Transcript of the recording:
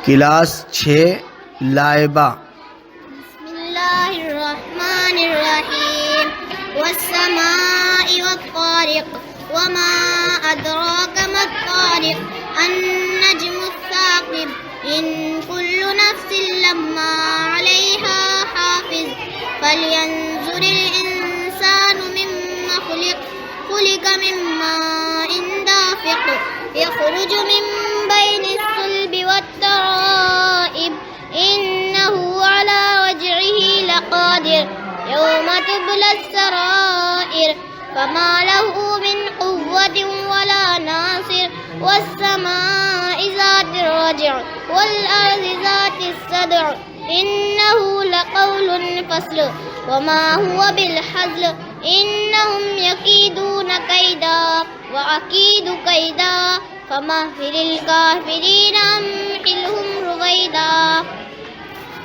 Class 6 Laiba. बिस्मिल्लाहिर्रहमानिर्रहीम वस्समाइ वत्तारिक वमा अदराक मत्तारिक अन्नज्मुस्साकिब इन कुल्लु नफ्सिन लम्मा अलैहा हाफिज फलयंजुरिल इंसानु मिम्मा खुलिक मिम्मा दाफिक यखरुजु मिन बैनिस सुल्बि वत्तराइब इन्नहु अला वजइही लक़ादिर यौम तुबलस सराइर फमा लहु मिन क़ुव्वतिन वला नासिर वस्समाइ ज़ातिर रज्अ वल अर्ज़ि ज़ातिस सद्अ इन्नहु लक़ौलुन फ़स्ल वमा हुवा बिल हज़्ल इन्नहुम यकीदून कैदा व अकीदु कैदा फमहिलिल काफ़िरीन अम्हिलहुम रुवैदा।